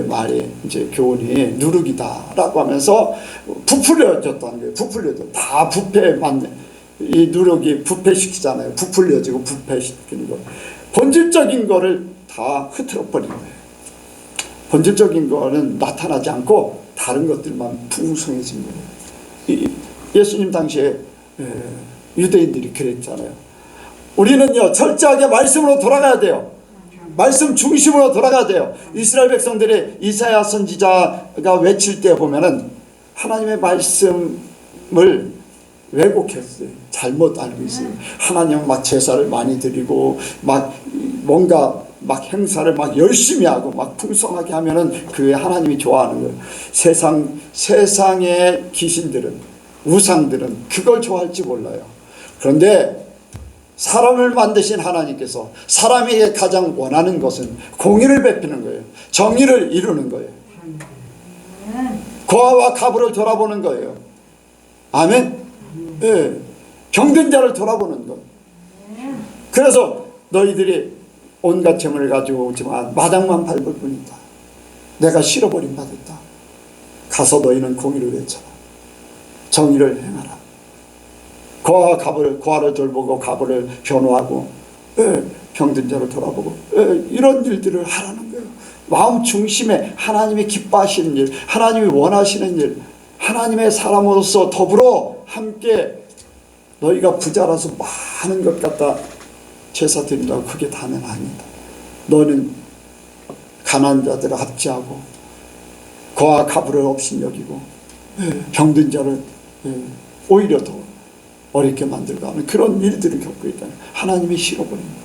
말이 이제 교훈이 누룩이다라고 하면서 부풀려졌다는 거예요. 부풀려져. 다 부패에 맞네. 이 누룩이 부패시키잖아요. 부풀려지고 부패시키는 거. 본질적인 거를 다 흐트러 버린 거예요. 본질적인 거는 나타나지 않고 다른 것들만 풍성해진 거예요. 예수님 당시에 유대인들이 그랬잖아요. 우리는요, 철저하게 말씀으로 돌아가야 돼요. 말씀 중심으로 돌아가야 돼요. 이스라엘 백성들이 이사야 선지자가 외칠 때 보면은 하나님의 말씀을 왜곡했어요. 잘못 알고 있어요. 하나님은 막 제사를 많이 드리고 막 뭔가 막 행사를 막 열심히 하고 막 풍성하게 하면은 그게 하나님이 좋아하는 거예요. 세상의 귀신들은, 우상들은 그걸 좋아할지 몰라요. 그런데 사람을 만드신 하나님께서 사람에게 가장 원하는 것은 공의를 베푸는 거예요. 정의를 이루는 거예요. 고아와 가부를 돌아보는 거예요. 아멘. 네. 병든 자를 돌아보는 것. 그래서 너희들이 온갖 재물을 가지고 오지만 마당만 밟을 뿐이다. 내가 실어버림 받았다. 가서 너희는 공의를 외쳐라. 정의를 행하라. 고아와 가부를, 고아를 돌보고 가부를 변호하고 병든 자를 돌아보고 이런 일들을 하라는 거예요. 마음 중심에 하나님이 기뻐하시는 일, 하나님이 원하시는 일, 하나님의 사람으로서 더불어 함께 너희가 부자라서 많은 것 갖다 제사 드린다고 그게 다는 아니다. 너는 가난한 자들을 합치하고 고아 가부를 업신여기고 병든 자를 오히려 더 어렵게 만들고 하는 그런 일들을 겪고 있다. 하나님이 싫어버립니다.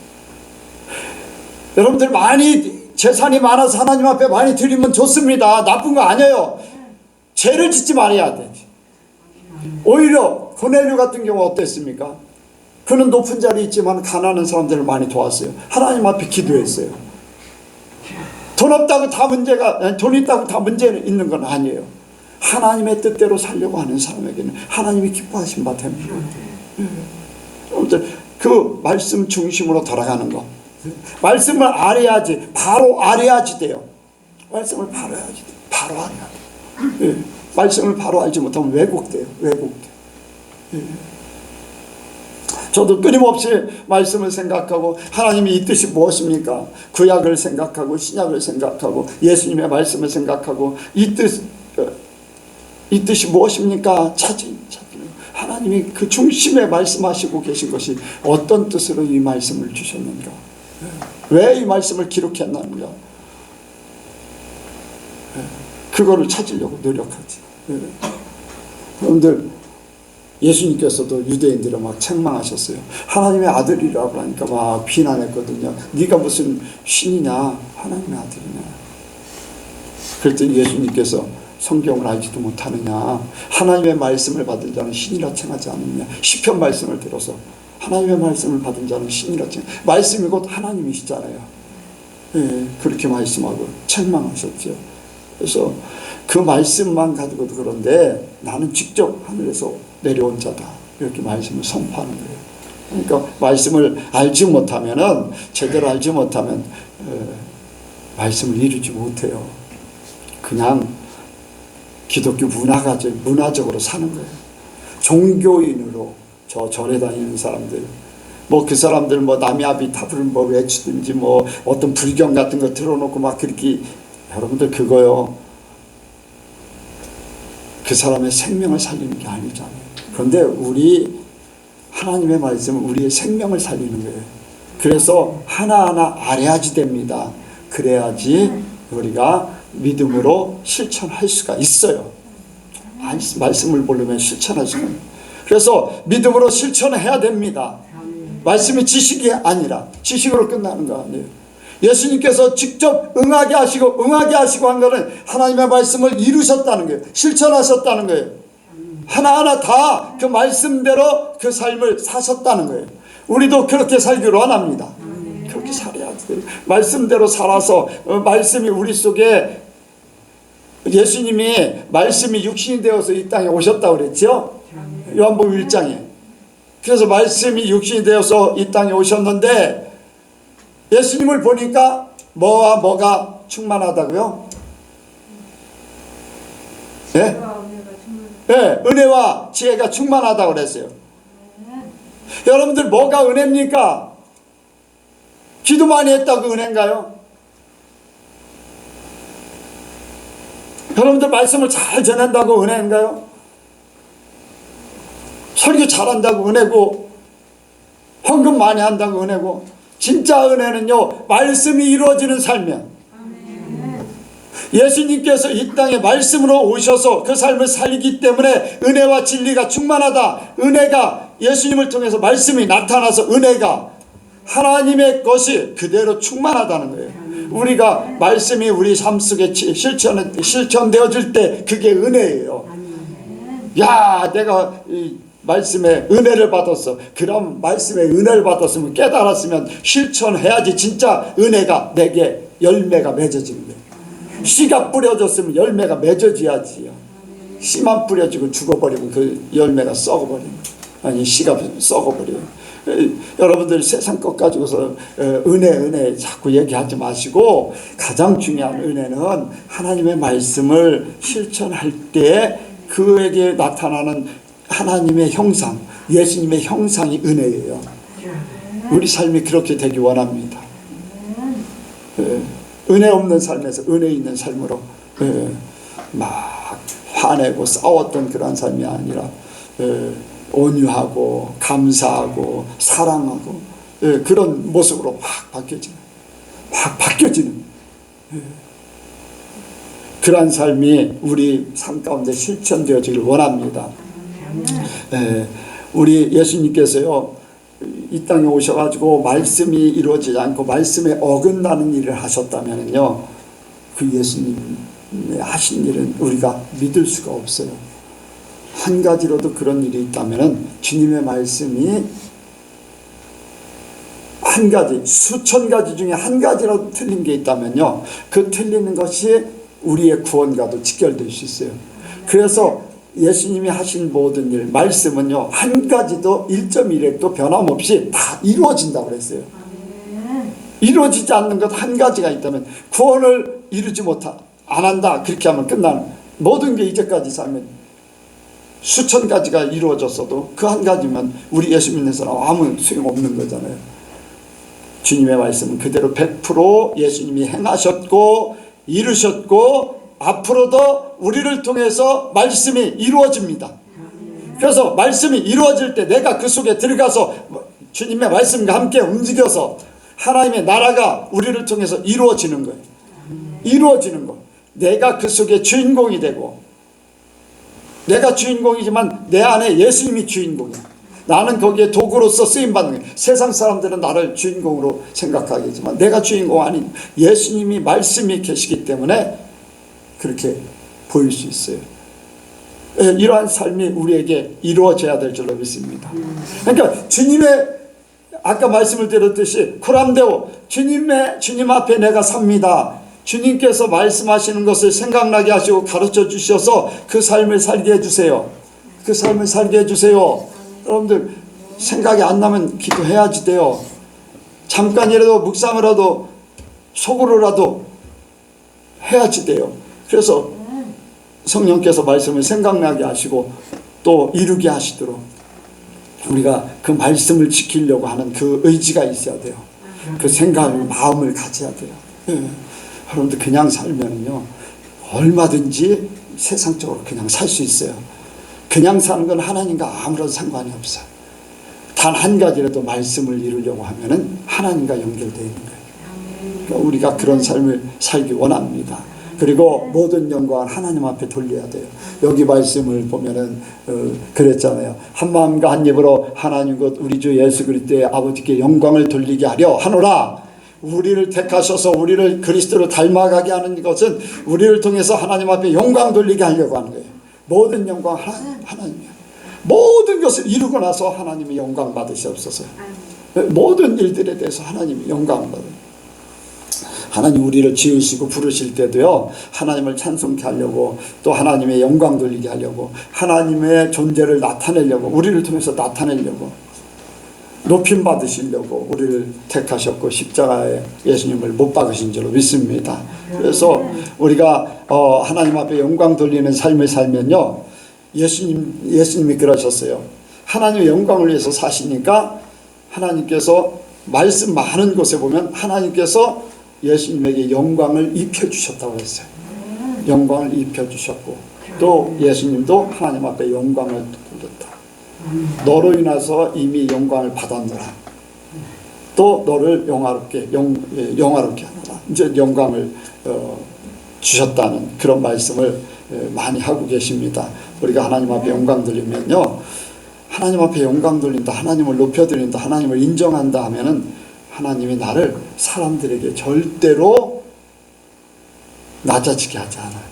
여러분들 많이 재산이 많아서 하나님 앞에 많이 드리면 좋습니다. 나쁜 거 아니에요. 죄를 짓지 말아야 되지. 오히려 고넬료 같은 경우 어땠습니까? 그는 높은 자리에 있지만 가난한 사람들을 많이 도왔어요. 하나님 앞에 기도했어요. 돈 없다고 다 문제가, 돈 있다고 다 문제는 있는 건 아니에요. 하나님의 뜻대로 살려고 하는 사람에게는 하나님이 기뻐하신 바 됩니다. 그 말씀 중심으로 돌아가는 거. 말씀을 알아야지, 바로 알아야지 돼요. 말씀을 바로 알아야지 돼요. 바로 알아야 돼요. 말씀을 바로 알지 못하면 왜곡돼요. 왜곡돼. 저도 끊임없이 말씀을 생각하고 하나님이 이 뜻이 무엇입니까? 구약을 생각하고 신약을 생각하고 예수님의 말씀을 생각하고 이 뜻이 무엇입니까? 찾으면 하나님이 그 중심에 말씀하시고 계신 것이 어떤 뜻으로 이 말씀을 주셨는가? 왜 이 말씀을 기록했는가? 그거를 찾으려고 노력하지. 여러분들 예수님께서도 유대인들을 막 책망하셨어요. 하나님의 아들이라고 하니까 막 비난했거든요. 네가 무슨 신이냐? 하나님의 아들이냐? 그랬더니 예수님께서 성경을 알지도 못하느냐? 하나님의 말씀을 받은 자는 신이라稱하지 않느냐? 시편 말씀을 들어서 하나님의 말씀을 받은 자는 신이라称. 말씀이 곧 하나님이시잖아요. 그렇게 말씀하고 책망하셨죠. 그래서 그 말씀만 가지고도 그런데 나는 직접 하늘에서 내려온 자다. 이렇게 말씀을 선포하는 거예요. 그러니까 말씀을 알지 못하면은, 제대로 알지 못하면 말씀을 이루지 못해요. 그냥 기독교 문화적으로 사는 거예요. 종교인으로 저 절에 다니는 사람들, 뭐 그 사람들 뭐 나미아비타불을 뭐 외치든지 뭐 어떤 불경 같은 거 틀어놓고 막 그렇게, 여러분들 그거요, 그 사람의 생명을 살리는 게 아니잖아요. 그런데 우리 하나님의 말씀은 우리의 생명을 살리는 거예요. 그래서 하나하나 알아야지 됩니다. 그래야지 우리가 믿음으로 실천할 수가 있어요. 말씀을 모르면 실천할 수가 없어요. 그래서 믿음으로 실천해야 됩니다. 말씀이 지식이 아니라, 지식으로 끝나는 거 아니에요. 예수님께서 직접 응하게 하시고 한 거는 하나님의 말씀을 이루셨다는 거예요. 실천하셨다는 거예요. 하나하나 다 그 말씀대로 그 삶을 사셨다는 거예요. 우리도 그렇게 살기를 원합니다. 그렇게 살아야 돼요. 말씀대로 살아서 말씀이 우리 속에, 예수님이 말씀이 육신이 되어서 이 땅에 오셨다고 그랬죠? 요한복음 1장에. 그래서 말씀이 육신이 되어서 이 땅에 오셨는데, 예수님을 보니까 뭐가 충만하다고요? 네? 네, 은혜와 지혜가 충만하다고 그랬어요. 여러분들 뭐가 은혜입니까? 기도 많이 했다고 은혜인가요? 여러분들 말씀을 잘 전한다고 은혜인가요? 설교 잘한다고 은혜고, 헌금 많이 한다고 은혜고. 진짜 은혜는요, 말씀이 이루어지는 삶이야. 예수님께서 이 땅에 말씀으로 오셔서 그 삶을 살기 때문에 은혜와 진리가 충만하다. 은혜가, 예수님을 통해서 말씀이 나타나서 은혜가, 하나님의 것이 그대로 충만하다는 거예요. 우리가 말씀이 우리 삶 속에 실천되어질 때 그게 은혜예요. 야, 내가 이 말씀에 은혜를 받았어. 그럼 말씀에 은혜를 받았으면, 깨달았으면 실천해야지 진짜 은혜가 내게 열매가 맺어지는 거예요. 씨가 뿌려졌으면 열매가 맺어져야지요. 씨만 뿌려지고 죽어버리면 그 열매가 썩어버리는 거예요. 아니, 씨가 썩어버려요. 여러분들 세상 것 가지고서 은혜 자꾸 얘기하지 마시고, 가장 중요한 은혜는 하나님의 말씀을 실천할 때 그에게 나타나는 하나님의 형상, 예수님의 형상이 은혜예요. 우리 삶이 그렇게 되기 원합니다. 은혜 없는 삶에서 은혜 있는 삶으로 막 화내고 싸웠던 그런 삶이 아니라 온유하고 감사하고 사랑하고 그런 모습으로 막 바뀌어지는 그러한 삶이 우리 삶 가운데 실천되어지길 원합니다. 우리 예수님께서요, 이 땅에 오셔가지고 말씀이 이루어지지 않고 말씀에 어긋나는 일을 하셨다면요, 그 예수님의 하신 일은 우리가 믿을 수가 없어요. 한 가지로도 그런 일이 있다면, 주님의 말씀이 한 가지, 수천 가지 중에 한 가지라도 틀린 게 있다면요, 그 틀리는 것이 우리의 구원과도 직결될 수 있어요. 그래서 예수님이 하신 모든 일, 말씀은요, 한 가지도 1.1획도 변함없이 다 이루어진다고 그랬어요. 이루어지지 않는 것 한 가지가 있다면, 구원을 이루지 안 한다, 그렇게 하면 끝나는, 모든 게 이제까지 살면 수천 가지가 이루어졌어도 그 한 가지면 우리 예수 믿는 사람 아무 소용없는 거잖아요. 주님의 말씀은 그대로 100% 예수님이 행하셨고 이루셨고, 앞으로도 우리를 통해서 말씀이 이루어집니다. 그래서 말씀이 이루어질 때 내가 그 속에 들어가서 주님의 말씀과 함께 움직여서 하나님의 나라가 우리를 통해서 이루어지는 거예요. 이루어지는 거. 내가 그 속에 주인공이 되고, 내가 주인공이지만 내 안에 예수님이 주인공이야. 나는 거기에 도구로서 쓰임받는 거예요. 세상 사람들은 나를 주인공으로 생각하겠지만 내가 주인공 아닌 예수님이 말씀이 계시기 때문에 그렇게 보일 수 있어요. 이러한 삶이 우리에게 이루어져야 될 줄로 믿습니다. 그러니까 주님의, 아까 말씀을 드렸듯이 쿠람데오, 주님 앞에 내가 삽니다. 주님께서 말씀하시는 것을 생각나게 하시고 가르쳐 주셔서 그 삶을 살게 해주세요. 그 삶을 살게 해주세요. 여러분들 생각이 안 나면 기도해야지 돼요. 잠깐이라도 묵상이라도 속으로라도 해야지 돼요. 그래서 성령께서 말씀을 생각나게 하시고 또 이루게 하시도록 우리가 그 말씀을 지키려고 하는 그 의지가 있어야 돼요. 그 생각을 마음을 가져야 돼요. 여러분들 그냥 살면요 얼마든지 세상적으로 그냥 살 수 있어요. 그냥 사는 건 하나님과 아무런 상관이 없어요. 단 한 가지라도 말씀을 이루려고 하면은 하나님과 연결되어 있는 거예요. 그러니까 우리가 그런 삶을 살기 원합니다. 그리고 모든 영광을 하나님 앞에 돌려야 돼요. 여기 말씀을 보면은 그랬잖아요. 한 마음과 한 입으로 하나님 곧 우리 주 예수 그리스도의 아버지께 영광을 돌리게 하려 하노라. 우리를 택하셔서 우리를 그리스도로 닮아가게 하는 것은 우리를 통해서 하나님 앞에 영광 돌리게 하려고 하는 거예요. 모든 영광 하나님이에요. 모든 것을 이루고 나서 하나님이 영광 받으시옵소서. 모든 일들에 대해서 하나님이 영광 받으세요. 하나님 우리를 지으시고 부르실 때도요 하나님을 찬송케 하려고 또 하나님의 영광 돌리게 하려고 하나님의 존재를 나타내려고 우리를 통해서 나타내려고 높임 받으시려고 우리를 택하셨고 십자가에 예수님을 못 박으신 줄로 믿습니다. 그래서 우리가 하나님 앞에 영광 돌리는 삶을 살면요 예수님이 그러셨어요. 하나님의 영광을 위해서 사시니까 하나님께서 말씀 많은 곳에 보면 하나님께서 예수님에게 영광을 입혀주셨다고 했어요. 영광을 입혀주셨고 또 예수님도 하나님 앞에 영광을 돌렸다. 너로 인해서 이미 영광을 받았노라. 또 너를 영화롭게 하노라. 이제 영광을 주셨다는 그런 말씀을 많이 하고 계십니다. 우리가 하나님 앞에 영광 돌리면요 하나님 앞에 영광 돌린다, 하나님을 높여드린다, 하나님을 인정한다 하면은 하나님이 나를 사람들에게 절대로 낮아지게 하지 않아요.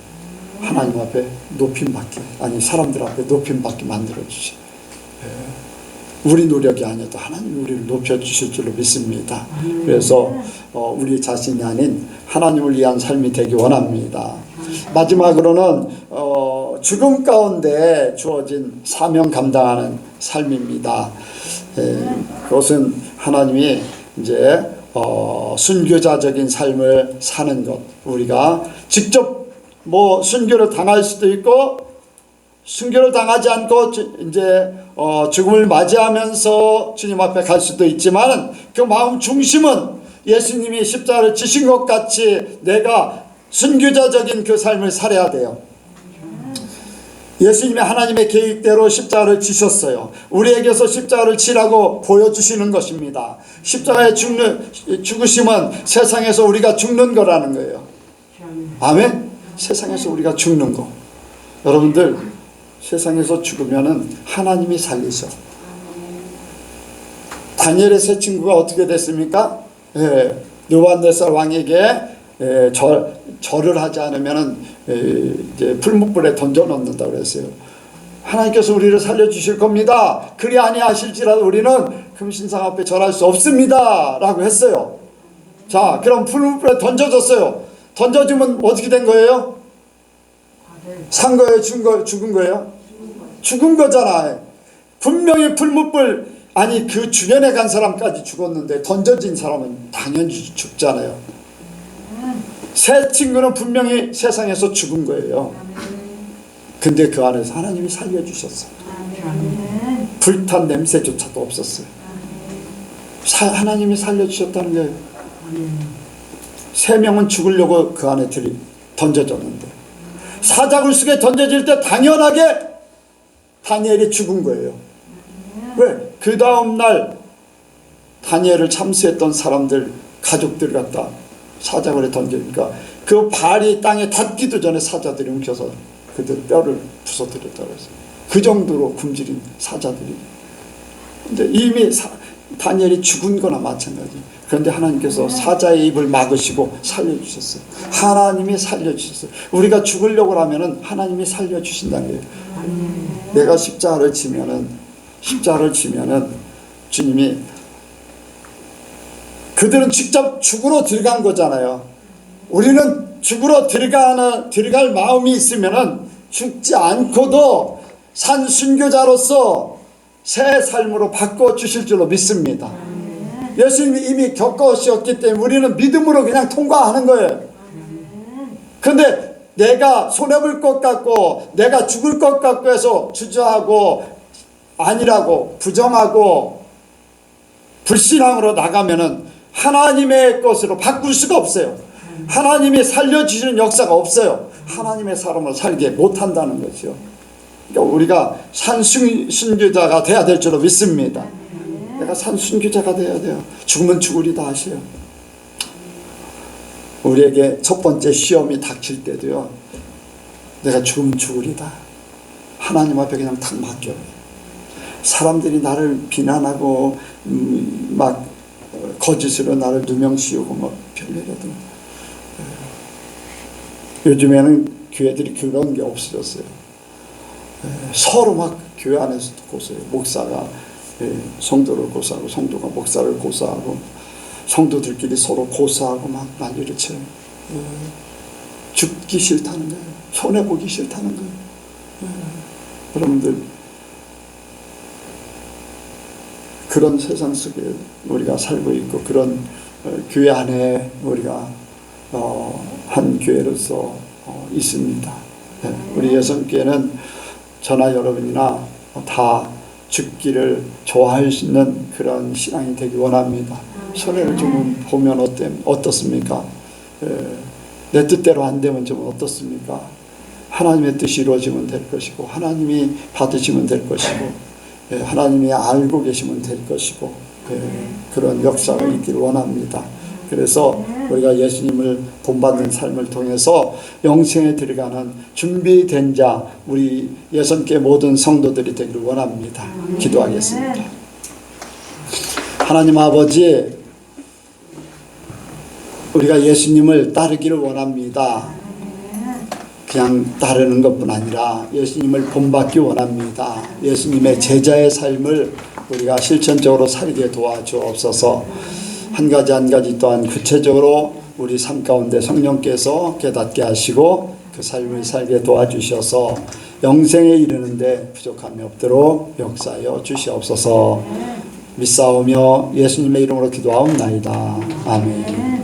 하나님 앞에 높임받게, 아니 사람들 앞에 높임받게 만들어주시. 우리 노력이 아니어도 하나님이 우리를 높여주실 줄로 믿습니다. 그래서 우리 자신이 아닌 하나님을 위한 삶이 되기 원합니다. 마지막으로는 죽음 가운데 주어진 사명 감당하는 삶입니다. 그것은 하나님이 이제 순교자적인 삶을 사는 것. 우리가 직접 뭐 순교를 당할 수도 있고 순교를 당하지 않고 이제 죽음을 맞이하면서 주님 앞에 갈 수도 있지만 그 마음 중심은 예수님이 십자가를 지신 것 같이 내가 순교자적인 그 삶을 살아야 돼요. 예수님이 하나님의 계획대로 십자가를 지셨어요. 우리에게서 십자가를 지라고 보여주시는 것입니다. 십자가의 죽으심은 세상에서 우리가 죽는 거라는 거예요. 아멘? 세상에서 우리가 죽는 거. 여러분들 세상에서 죽으면은 하나님이 살리셔. 다니엘의 세 친구가 어떻게 됐습니까? 느부갓네살 왕에게 절을 하지 않으면은 이제 풀무불에 던져 넣는다고 그랬어요. 하나님께서 우리를 살려주실 겁니다. 그리 아니하실지라도 우리는 금신상 앞에 절할 수 없습니다 라고 했어요. 자, 그럼 풀무불에 던져졌어요. 던져지면 어떻게 된 거예요? 산 거예요? 죽은 거예요? 죽은 거잖아요. 분명히 풀무불, 아니 그 주변에 간 사람까지 죽었는데 던져진 사람은 당연히 죽잖아요. 세 친구는 분명히 세상에서 죽은 거예요. 근데 그 안에서 하나님이 살려주셨어요. 불탄 냄새조차도 없었어요. 하나님이 살려주셨다는 거예요. 세 명은 죽으려고 그 안에 던져졌는데 사자굴 속에 던져질 때 당연하게 다니엘이 죽은 거예요. 왜? 그 다음날 다니엘을 참수했던 사람들 가족들 갖다 사자굴에 던지니까 그 발이 땅에 닿기도 전에 사자들이 움켜서 그들 뼈를 부숴뜨렸다고 했어요. 그 정도로 굶주린 사자들이. 근데 이미 다니엘이 죽은 거나 마찬가지. 그런데 하나님께서 사자의 입을 막으시고 살려주셨어요. 하나님이 살려주셨어요. 우리가 죽으려고 하면은 하나님이 살려주신다는 거예요. 내가 십자가를 지면은 주님이, 그들은 직접 죽으러 들어간 거잖아요. 우리는 죽으러 들어갈 마음이 있으면은 죽지 않고도 산 순교자로서 새 삶으로 바꿔주실 줄로 믿습니다. 예수님이 이미 겪으셨기 때문에 우리는 믿음으로 그냥 통과하는 거예요. 근데 내가 손해볼 것 같고 내가 죽을 것 같고 해서 주저하고 아니라고 부정하고 불신앙으로 나가면은 하나님의 것으로 바꿀 수가 없어요. 하나님이 살려주시는 역사가 없어요. 하나님의 사람으로 살게 못한다는 거죠. 그러니까 우리가 산순교자가 돼야 될 줄로 믿습니다. 내가 산순교자가 돼야 돼요. 죽으면 죽으리다 하세요. 우리에게 첫 번째 시험이 닥칠 때도요, 내가 죽으면 죽으리다. 하나님 앞에 그냥 탁 맡겨요. 사람들이 나를 비난하고 막 거짓으로 나를 누명씌우고 뭐 별일이라도. 요즘에는 교회들이 그런 게 없어졌어요. 서로 막 교회 안에서도 고소해요. 목사가 성도를 고소하고 성도가 목사를 고소하고 성도들끼리 서로 고소하고 막 난리를 쳐요. 죽기 싫다는 거예요. 손해보기 싫다는 거예요. 여러분들, 그런 세상 속에 우리가 살고 있고 그런 교회 안에 우리가 한 교회로서 있습니다. 우리 여성교회는 저나 여러분이나 다 죽기를 좋아하시는 그런 신앙이 되기 원합니다. 손해를 좀 보면 어떻습니까? 내 뜻대로 안 되면 좀 어떻습니까? 하나님의 뜻이 이루어지면 될 것이고 하나님이 받으시면 될 것이고 하나님이 알고 계시면 될 것이고 그런 역사가 있기를 원합니다. 그래서 우리가 예수님을 본받는 삶을 통해서 영생에 들어가는 준비된 자, 우리 여성교회 모든 성도들이 되기를 원합니다. 기도하겠습니다. 하나님 아버지, 우리가 예수님을 따르기를 원합니다. 그냥 따르는 것뿐 아니라 예수님을 본받기 원합니다. 예수님의 제자의 삶을 우리가 실천적으로 살게 도와주옵소서. 한 가지 한 가지 또한 구체적으로 우리 삶 가운데 성령께서 깨닫게 하시고 그 삶을 살게 도와주셔서 영생에 이르는데 부족함이 없도록 역사하여 주시옵소서. 믿사오며 예수님의 이름으로 기도하옵나이다. 아멘.